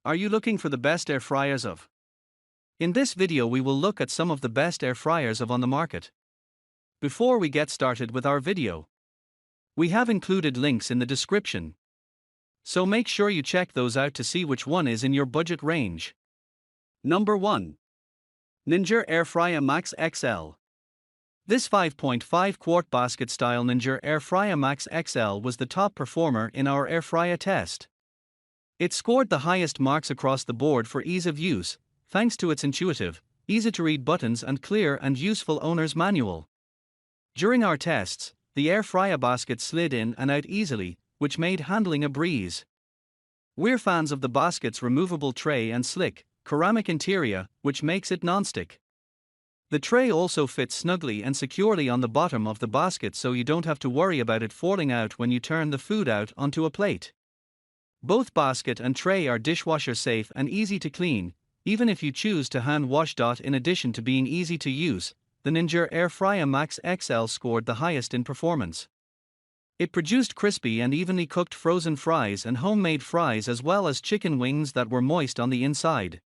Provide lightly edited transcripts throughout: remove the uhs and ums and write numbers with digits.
Are you looking for the best air fryers of? In this video we will look at some of the best air fryers of on the market. Before we get started with our video, we have included links in the description, so make sure you check those out to see which one is in your budget range. Number 1. Ninja Air Fryer Max XL. This 5.5 quart basket style Ninja Air Fryer Max XL was the top performer in our air fryer test. It scored the highest marks across the board for ease of use, thanks to its intuitive, easy-to-read buttons and clear and useful owner's manual. During our tests, the air fryer basket slid in and out easily, which made handling a breeze. We're fans of the basket's removable tray and slick, ceramic interior, which makes it non-stick. The tray also fits snugly and securely on the bottom of the basket, so you don't have to worry about it falling out when you turn the food out onto a plate. Both basket and tray are dishwasher safe and easy to clean, even if you choose to hand wash. In addition to being easy to use, the Ninja Air Fryer Max XL scored the highest in performance. It produced crispy and evenly cooked frozen fries and homemade fries, as well as chicken wings that were moist on the inside.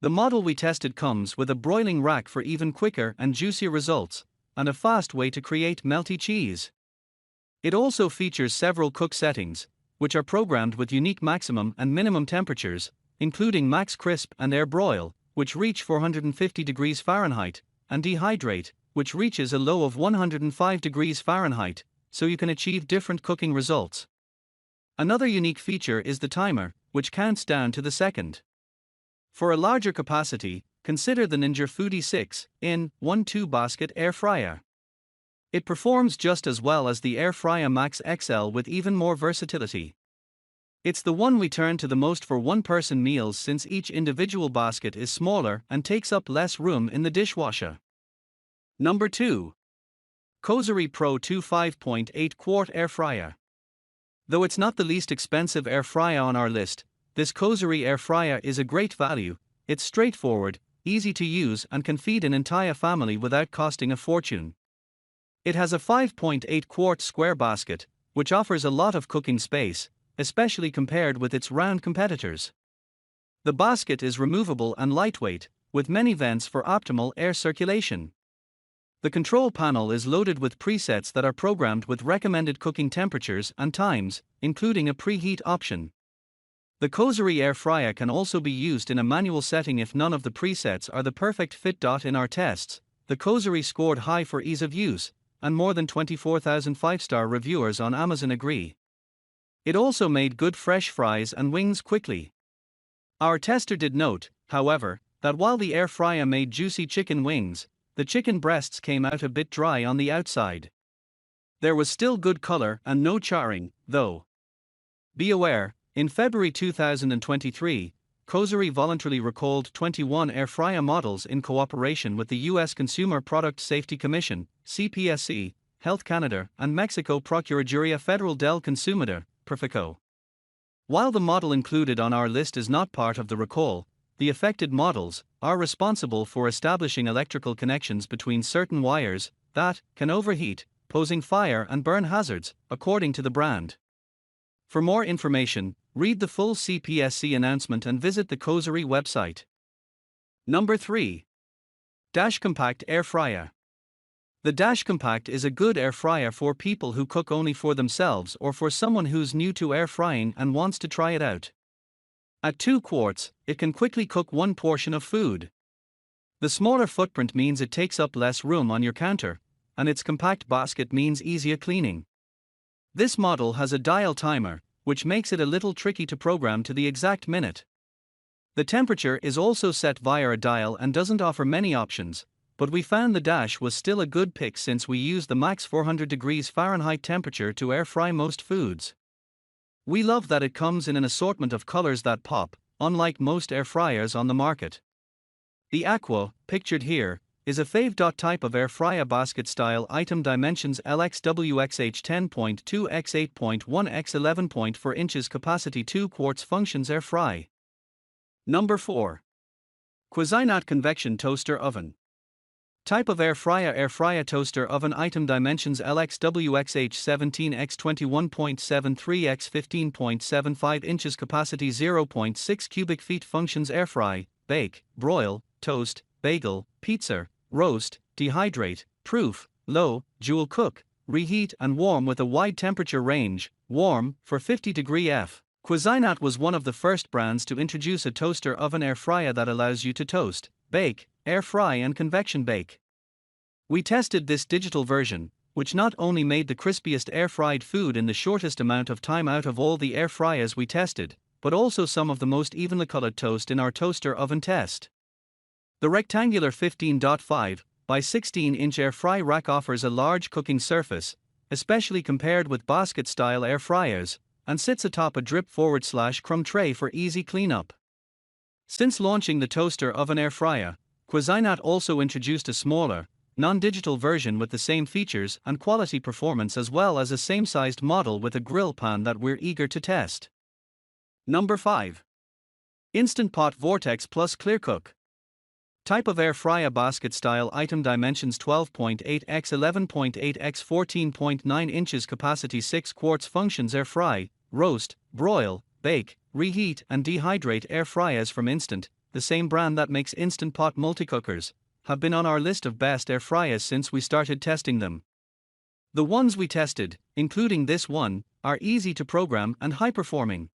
The model we tested comes with a broiling rack for even quicker and juicier results, and a fast way to create melty cheese. It also features several cook settings, which are programmed with unique maximum and minimum temperatures, including max crisp and air broil, which reach 450 degrees Fahrenheit, and dehydrate, which reaches a low of 105 degrees Fahrenheit, so you can achieve different cooking results. Another unique feature is the timer, which counts down to the second. For a larger capacity, consider the Ninja Foodie 6-in-1 basket air fryer. It performs just as well as the Air Fryer Max XL with even more versatility. It's the one we turn to the most for one-person meals, since each individual basket is smaller and takes up less room in the dishwasher. Number 2. COSORI Pro 2 5.8 quart air fryer. Though it's not the least expensive air fryer on our list, this COSORI air fryer is a great value. It's straightforward, easy to use, and can feed an entire family without costing a fortune. It has a 5.8 quart square basket, which offers a lot of cooking space, especially compared with its round competitors. The basket is removable and lightweight, with many vents for optimal air circulation. The control panel is loaded with presets that are programmed with recommended cooking temperatures and times, including a preheat option. The COSORI air fryer can also be used in a manual setting if none of the presets are the perfect fit. In our tests, the COSORI scored high for ease of use, and more than 24,000 5-star reviewers on Amazon agree. It also made good fresh fries and wings quickly. Our tester did note, however, that while the air fryer made juicy chicken wings, the chicken breasts came out a bit dry on the outside. There was still good color and no charring, though. Be aware, in February 2023, COSORI voluntarily recalled 21 air fryer models in cooperation with the U.S. Consumer Product Safety Commission, CPSC, Health Canada, and Mexico Procuraduría Federal del Consumidor, Profeco. While the model included on our list is not part of the recall, the affected models are responsible for establishing electrical connections between certain wires that can overheat, posing fire and burn hazards, according to the brand. For more information, read the full CPSC announcement and visit the COSORI website. Number 3. Dash Compact Air Fryer. The Dash Compact is a good air fryer for people who cook only for themselves or for someone who's new to air frying and wants to try it out. At 2 quarts, it can quickly cook one portion of food. The smaller footprint means it takes up less room on your counter, and its compact basket means easier cleaning. This model has a dial timer, which makes it a little tricky to program to the exact minute. The temperature is also set via a dial and doesn't offer many options, but we found the Dash was still a good pick since we use the max 400 degrees Fahrenheit temperature to air fry most foods. We love that it comes in an assortment of colors that pop, unlike most air fryers on the market. The Aqua, pictured here, is a fave. Type of air fryer basket style item, dimensions LXWXH 10.2 x 8.1 x 11.4 inches, capacity 2 quarts, functions air fry. Number 4. Cuisinart Convection Toaster Oven. Type of air fryer toaster oven item dimensions LXWXH17x21.73x15.75 inches capacity 0.6 cubic feet functions air fry, bake, broil, toast, bagel, pizza, roast, dehydrate, proof, low, dual cook, reheat and warm with a wide temperature range, warm, for 50° F. Cuisinart was one of the first brands to introduce a toaster oven air fryer that allows you to toast, bake, air fry and convection bake. We tested this digital version, which not only made the crispiest air-fried food in the shortest amount of time out of all the air fryers we tested, but also some of the most evenly colored toast in our toaster oven test. The rectangular 15.5 by 16-inch air fry rack offers a large cooking surface, especially compared with basket-style air fryers, and sits atop a drip/crumb tray for easy cleanup. Since launching the toaster oven air fryer, Cuisinart also introduced a smaller, non-digital version with the same features and quality performance as well as a same-sized model with a grill pan that we're eager to test. Number 5. Instant Pot Vortex Plus ClearCook. Type of air fryer basket style item dimensions 12.8 x 11.8 x 14.9 inches capacity 6 quarts functions air fry, roast, broil, bake, reheat and dehydrate air fryers from Instant, the same brand that makes Instant Pot multicookers, have been on our list of best air fryers since we started testing them. The ones we tested, including this one, are easy to program and high-performing.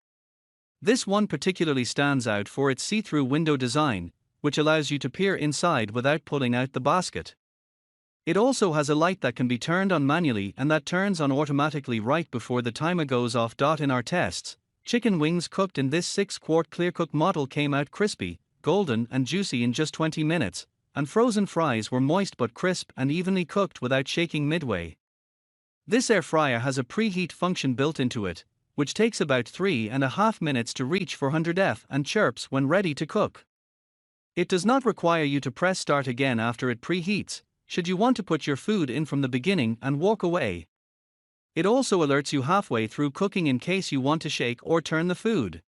This one particularly stands out for its see-through window design, which allows you to peer inside without pulling out the basket. It also has a light that can be turned on manually and that turns on automatically right before the timer goes off. In our tests, chicken wings cooked in this 6-quart ClearCook model came out crispy, golden and juicy in just 20 minutes, and frozen fries were moist but crisp and evenly cooked without shaking midway. This air fryer has a preheat function built into it, which takes about 3.5 minutes to reach 400 F and chirps when ready to cook. It does not require you to press start again after it preheats, should you want to put your food in from the beginning and walk away. It also alerts you halfway through cooking in case you want to shake or turn the food.